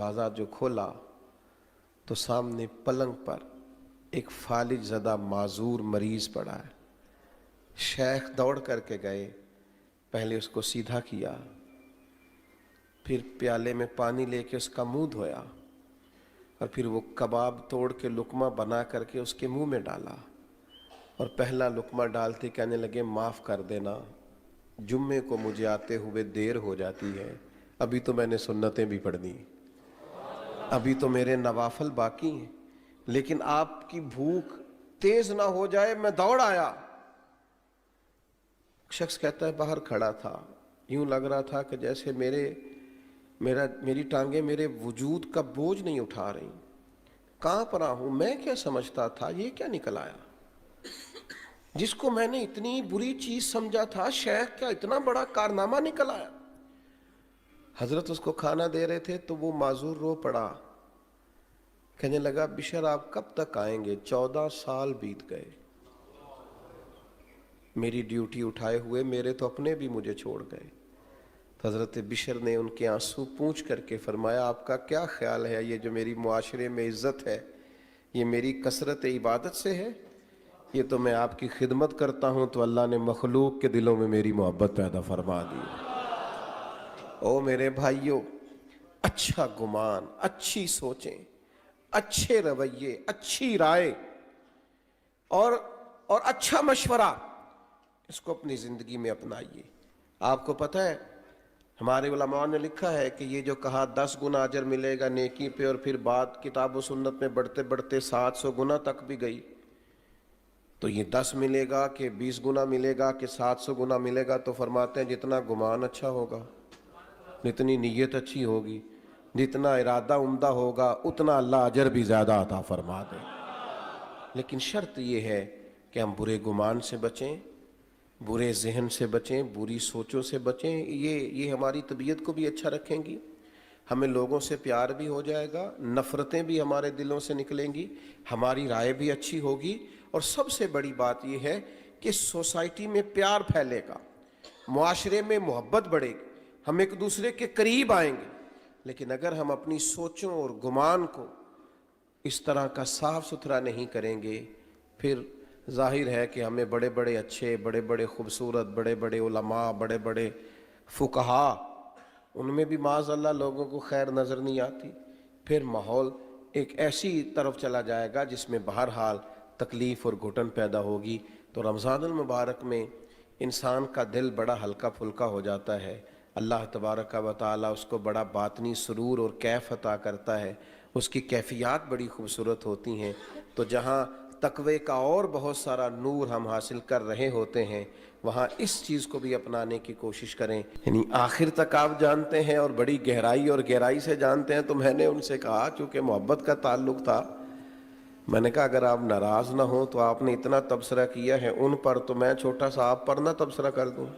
दरवाज़ा जो खोला तो सामने पलंग पर एक फालिज ज़दा माजूर मरीज पड़ा है। शेख दौड़ करके गए, पहले उसको सीधा किया, फिर प्याले में पानी लेके उसका मुंह धोया और फिर वो कबाब तोड़ के लुकमा बना करके उसके मुंह में डाला और पहला लुकमा डालते कहने लगे माफ़ कर देना, जुम्मे को मुझे आते हुए देर हो जाती है, अभी तो मैंने सुन्नतें भी पढ़नी, अभी तो मेरे नवाफल बाकी हैं, लेकिन आपकी भूख तेज ना हो जाए मैं दौड़ आया। शख्स कहता है बाहर खड़ा था, यूं लग रहा था कि जैसे मेरी टांगे मेरे वजूद का बोझ नहीं उठा रही, कांप रहा हूं। मैं क्या समझता था, ये क्या निकल आया? जिसको मैंने इतनी बुरी चीज समझा था, शेख क्या इतना बड़ा कारनामा निकल आया। हजरत उसको खाना दे रहे थे तो वो माजूर रो पड़ा, कहने लगा बिशर आप कब तक आएंगे? 14 साल बीत गए मेरी ड्यूटी उठाए हुए, मेरे तो अपने भी मुझे छोड़ गए। तो हजरत बिशर ने उनके आंसू पूंछ करके फरमाया आपका क्या ख्याल है, ये जो मेरी मुआशरे में इज्जत है ये मेरी कसरत इबादत से है? ये तो मैं आपकी खिदमत करता हूं तो अल्लाह ने मखलूक के दिलों में मेरी मोहब्बत पैदा फरमा दी। ओ मेरे भाइयों, अच्छा गुमान, अच्छी सोचें, अच्छे रवैये, अच्छी राय और अच्छा मशवरा, इसको अपनी जिंदगी में अपनाइए। आपको पता है हमारे उलमा ने लिखा है कि ये जो कहा 10 गुना अजर मिलेगा नेकी पे, और फिर बात किताब व सुन्नत में बढ़ते बढ़ते 700 गुना तक भी गई, तो ये 10 मिलेगा कि 20 गुना मिलेगा कि 700 गुना मिलेगा? तो फरमाते हैं जितना गुमान अच्छा होगा, जितनी नीयत अच्छी होगी, जितना इरादा उम्दा होगा, उतना अल्लाह अजर भी ज़्यादा अता फरमा दे। लेकिन शर्त यह है कि हम बुरे गुमान से बचें, बुरे जहन से बचें, बुरी सोचों से बचें। ये हमारी तबीयत को भी अच्छा रखेंगी, हमें लोगों से प्यार भी हो जाएगा, नफ़रतें भी हमारे दिलों से निकलेंगी, हमारी राय भी अच्छी होगी, और सबसे बड़ी बात यह है कि सोसाइटी में प्यार फैलेगा, मुआशरे में मोहब्बत बढ़ेगी, हम एक दूसरे के करीब आएंगे। लेकिन अगर हम अपनी सोचों और गुमान को इस तरह का साफ सुथरा नहीं करेंगे, फिर जाहिर है कि हमें बड़े बड़े अच्छे, बड़े बड़े खूबसूरत, बड़े बड़े उलमा, बड़े बड़े फुकहा, उनमें भी माज़अल्लाह लोगों को खैर नज़र नहीं आती। फिर माहौल एक ऐसी तरफ चला जाएगा जिसमें बहरहाल तकलीफ़ और घुटन पैदा होगी। तो रमज़ानुल मुबारक में इंसान का दिल बड़ा हल्का फुल्का हो जाता है, अल्लाह तबारक व तआला उसको बड़ा बातनी सुरूर और कैफ अता करता है, उसकी कैफियत बड़ी खूबसूरत होती हैं। तो जहाँ तकवे का और बहुत सारा नूर हम हासिल कर रहे होते हैं, वहाँ इस चीज़ को भी अपनाने की कोशिश करें। यानी आखिर तक आप जानते हैं और बड़ी गहराई से जानते हैं। तो मैंने उनसे कहा, चूँकि मोहब्बत का ताल्लुक़ था, मैंने कहा अगर आप नाराज़ ना हो तो आपने इतना तबसरा किया है उन पर, तो मैं छोटा सा आप पर ना तबसरा कर दूँ?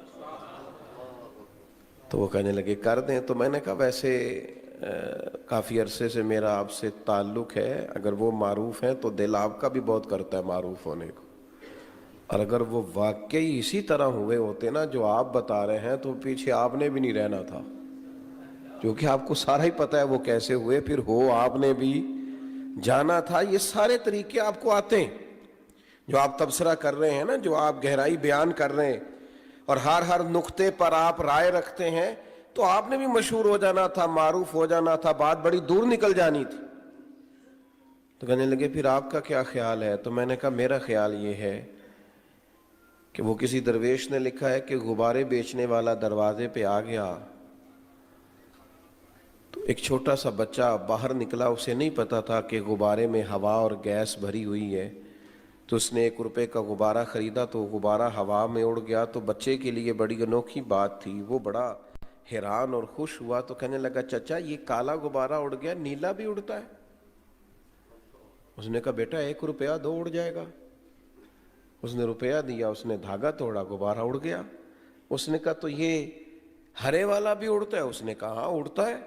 तो वो कहने लगे कर दें। तो मैंने कहा वैसे काफ़ी अरसे से मेरा आपसे ताल्लुक़ है, अगर वो मारूफ़ हैं तो दिल आपका भी बहुत करता है मारूफ़ होने को, और अगर वो वाकई इसी तरह हुए होते ना जो आप बता रहे हैं, तो पीछे आपने भी नहीं रहना था, क्योंकि आपको सारा ही पता है वो कैसे हुए, फिर हो आपने भी जाना था। ये सारे तरीके आपको आते हैं, जो आप तबसरा कर रहे हैं ना, जो आप गहराई बयान कर रहे हैं, और हर नुक्ते पर आप राय रखते हैं, तो आपने भी मशहूर हो जाना था, मारूफ हो जाना था, बात बड़ी दूर निकल जानी थी। तो कहने लगे फिर आपका क्या ख्याल है? तो मैंने कहा मेरा ख्याल ये है कि वो किसी दरवेश ने लिखा है कि गुब्बारे बेचने वाला दरवाजे पे आ गया, तो एक छोटा सा बच्चा बाहर निकला, उसे नहीं पता था कि गुब्बारे में हवा और गैस भरी हुई है, तो उसने 1 रुपए का गुब्बारा ख़रीदा, तो गुब्बारा हवा में उड़ गया। तो बच्चे के लिए बड़ी अनोखी बात थी, वो बड़ा हैरान और खुश हुआ। तो कहने लगा चाचा ये काला गुब्बारा उड़ गया, नीला भी उड़ता है? उसने कहा बेटा 1 रुपया दो, उड़ जाएगा। उसने रुपया दिया, उसने धागा तोड़ा, गुब्बारा उड़ गया। उसने कहा तो ये हरे वाला भी उड़ता है? उसने कहा हाँ उड़ता है।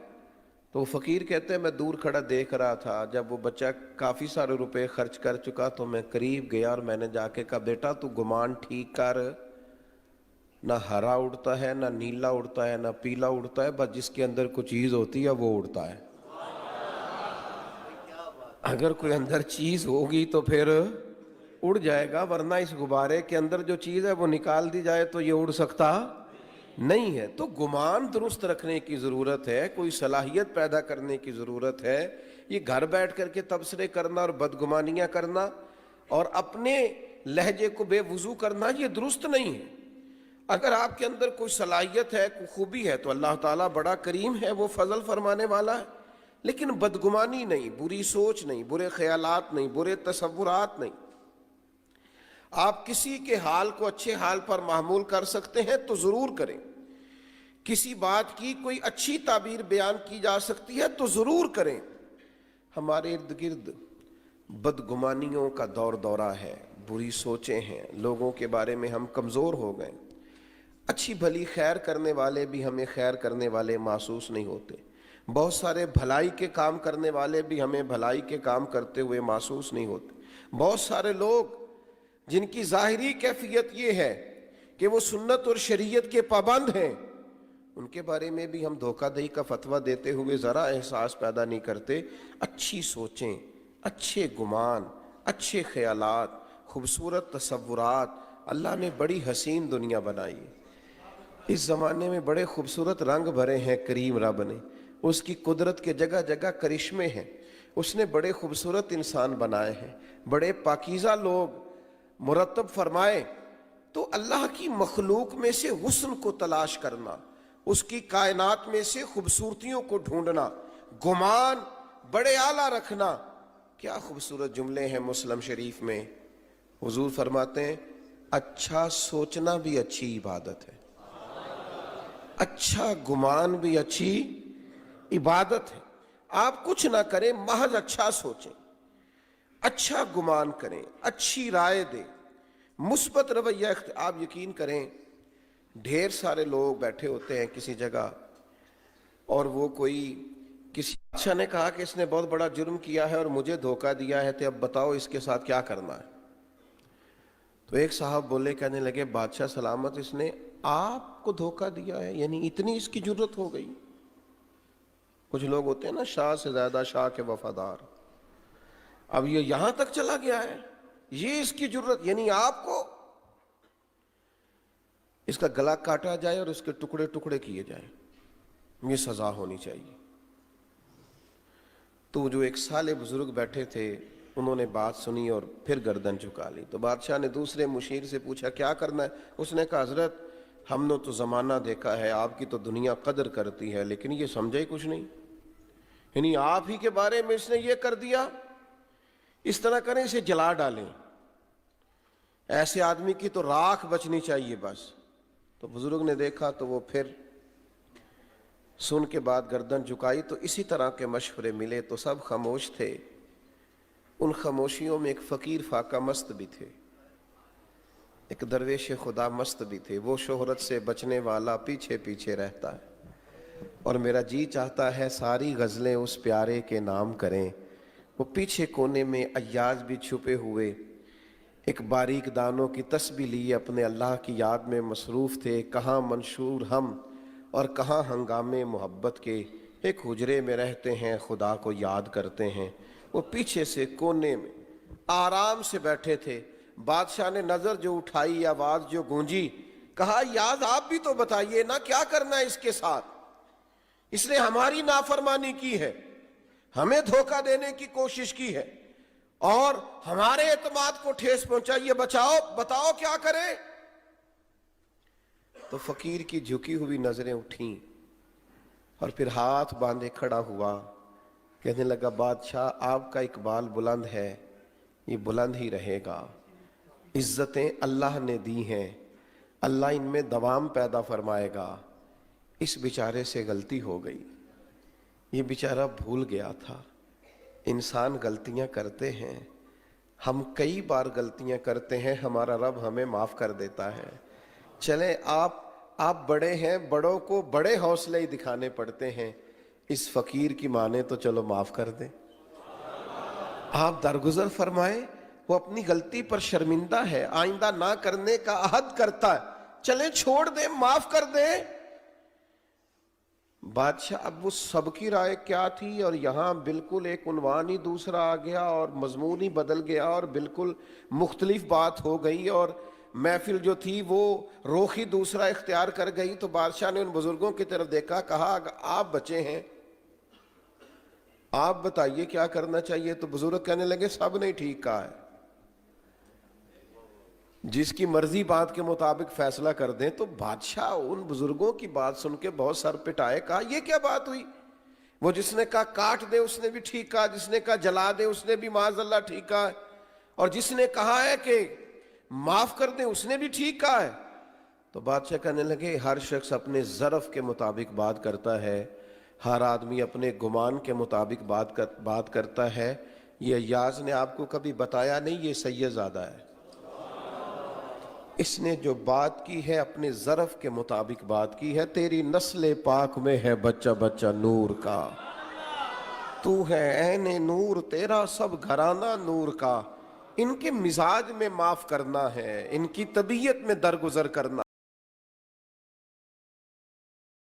तो वो फ़कीर कहते हैं मैं दूर खड़ा देख रहा था, जब वो बच्चा काफ़ी सारे रुपए खर्च कर चुका तो मैं करीब गया और मैंने जाके कहा बेटा तू गुमान ठीक कर, ना हरा उड़ता है, ना नीला उड़ता है, ना पीला उड़ता है, बस जिसके अंदर कुछ चीज़ होती है वो उड़ता है। अगर कोई अंदर चीज होगी तो फिर उड़ जाएगा, वरना इस गुब्बारे के अंदर जो चीज है वो निकाल दी जाए तो ये उड़ सकता नहीं है। तो गुमान दुरुस्त रखने की जरूरत है, कोई सलाहियत पैदा करने की जरूरत है। ये घर बैठ करके तबसरे करना और बदगुमानियां करना और अपने लहजे को बेवजू करना, ये दुरुस्त नहीं है। अगर आपके अंदर कोई सलाहियत है, कोई खूबी है, तो अल्लाह ताला बड़ा करीम है, वो फजल फरमाने वाला है। लेकिन बदगुमानी नहीं, बुरी सोच नहीं, बुरे ख्यालात नहीं, बुरे तसव्वुरात नहीं। आप किसी के हाल को अच्छे हाल पर महमूल कर सकते हैं तो जरूर करें। किसी बात की कोई अच्छी ताबीर बयान की जा सकती है तो जरूर करें। हमारे इर्द गिर्द बदगुमानियों का दौर दौरा है, बुरी सोचें हैं, लोगों के बारे में हम कमज़ोर हो गए। अच्छी भली खैर करने वाले भी हमें खैर करने वाले महसूस नहीं होते। बहुत सारे भलाई के काम करने वाले भी हमें भलाई के काम करते हुए महसूस नहीं होते। बहुत सारे लोग जिनकी ज़ाहिरी कैफियत ये है कि वो सुन्नत और शरीयत के पाबंद हैं, उनके बारे में भी हम धोखाधड़ी का फतवा देते हुए ज़रा एहसास पैदा नहीं करते। अच्छी सोचें, अच्छे गुमान, अच्छे ख्यालात, खूबसूरत तसव्वुरात, अल्लाह ने बड़ी हसीन दुनिया बनाई। इस ज़माने में बड़े खूबसूरत रंग भरे हैं करीम रब ने, उसकी कुदरत के जगह जगह करिश्मे हैं। उसने बड़े खूबसूरत इंसान बनाए हैं, बड़े पाकीज़ा लोग मुरतब फरमाए। तो अल्लाह की मखलूक में से हुस्न को तलाश करना, उसकी कायनात में से खूबसूरतियों को ढूंढना, गुमान बड़े आला रखना, क्या खूबसूरत जुमले हैं मुस्लिम शरीफ में। हुजूर फरमाते हैं, अच्छा सोचना भी अच्छी इबादत है, अच्छा गुमान भी अच्छी इबादत है। आप कुछ ना करें, महज अच्छा सोचें, अच्छा गुमान करें, अच्छी राय दें, मुस्बत रवैया। आप यकीन करें, ढेर सारे लोग बैठे होते हैं किसी जगह और वो कोई किसी बादशाह ने कहा कि इसने बहुत बड़ा जुर्म किया है और मुझे धोखा दिया है, तो अब बताओ इसके साथ क्या करना है। तो एक साहब बोले, कहने लगे, बादशाह सलामत, इसने आपको धोखा दिया है, यानी इतनी इसकी जुर्रत हो गई। कुछ लोग होते हैं ना, शाह से ज्यादा शाह के वफादार। अब ये यहां तक चला गया है, ये इसकी जुर्रत, यानी आपको इसका गला काटा जाए और इसके टुकड़े टुकड़े किए जाए, ये सजा होनी चाहिए। तो जो एक साले बुजुर्ग बैठे थे, उन्होंने बात सुनी और फिर गर्दन झुका ली। तो बादशाह ने दूसरे मुशीर से पूछा, क्या करना है? उसने कहा, हजरत हमने तो जमाना देखा है, आपकी तो दुनिया कदर करती है, लेकिन ये समझा ही कुछ नहीं, यानी आप ही के बारे में इसने ये कर दिया, इस तरह करें, इसे जला डालें, ऐसे आदमी की तो राख बचनी चाहिए बस। तो बुजुर्ग ने देखा तो वो फिर सुन के बाद गर्दन झुकाई। तो इसी तरह के मशवरे मिले तो सब खामोश थे। उन खामोशियों में एक फकीर फाका मस्त भी थे, एक दरवेश खुदा मस्त भी थे। वो शोहरत से बचने वाला पीछे पीछे रहता है, और मेरा जी चाहता है सारी गज़लें उस प्यारे के नाम करें। वो पीछे कोने में अय्याज भी छुपे हुए एक बारीक दानों की तस्बीह लिए अपने अल्लाह की याद में मसरूफ़ थे। कहाँ मंशूर हम और कहाँ हंगामे मोहब्बत के, एक हुजरे में रहते हैं, खुदा को याद करते हैं। वो पीछे से कोने में आराम से बैठे थे। बादशाह ने नज़र जो उठाई, आवाज़ जो गूंजी, कहा, याद आप भी तो बताइए ना, क्या करना है इसके साथ? इसने हमारी नाफरमानी की है, हमें धोखा देने की कोशिश की है और हमारे एतमाद को ठेस पहुंचाई है, बचाओ, बताओ क्या करें? तो फकीर की झुकी हुई नजरें उठी और फिर हाथ बांधे खड़ा हुआ, कहने लगा, बादशाह आपका इकबाल बुलंद है, ये बुलंद ही रहेगा। इज्जतें अल्लाह ने दी हैं, अल्लाह इनमें दवाम पैदा फरमाएगा। इस बेचारे से गलती हो गई, ये बेचारा भूल गया था। इंसान गलतियां करते हैं, हम कई बार गलतियां करते हैं, हमारा रब हमें माफ कर देता है। चले आप बड़े हैं, बड़ों को बड़े हौसले ही दिखाने पड़ते हैं। इस फकीर की माने तो चलो माफ कर दें, आप दरगुजर फरमाए। वो अपनी गलती पर शर्मिंदा है, आइंदा ना करने का अहद करता है, चले छोड़ दे, माफ कर दे। بادشاہ اب وہ سب کی رائے کیا تھی، اور یہاں بالکل ایک عنوان ہی دوسرا آ گیا اور مضمون ہی بدل گیا اور بالکل مختلف بات ہو گئی، اور محفل جو تھی وہ رخ ہی دوسرا اختیار کر گئی۔ تو بادشاہ نے ان بزرگوں کی طرف دیکھا، کہا اگر آپ بچے ہیں آپ بتائیے کیا کرنا چاہیے؟ تو بزرگ کہنے لگے سب نے ٹھیک کہا ہے، جس کی مرضی بات کے مطابق فیصلہ کر دیں۔ تو بادشاہ ان بزرگوں کی بات سن کے بہت سر پٹائے، کہا یہ کیا بات ہوئی؟ وہ جس نے کہا کاٹ دے اس نے بھی ٹھیک کہا، جس نے کہا جلا دے اس نے بھی معاذ اللہ ٹھیک کہا ہے، اور جس نے کہا ہے کہ معاف کر دیں اس نے بھی ٹھیک کہا ہے۔ تو بادشاہ کہنے لگے ہر شخص اپنے ظرف کے مطابق بات کرتا ہے، ہر آدمی اپنے گمان کے مطابق بات کرتا ہے۔ یہ ایاز نے آپ کو کبھی بتایا نہیں، یہ سید زادہ ہے، اس نے جو بات کی ہے اپنے ظرف کے مطابق بات کی ہے۔ تیری نسل پاک میں ہے بچہ بچہ نور کا، تو ہے عین نور، تیرا سب گھرانہ نور کا۔ ان کے مزاج میں معاف کرنا ہے، ان کی طبیعت میں درگزر کرنا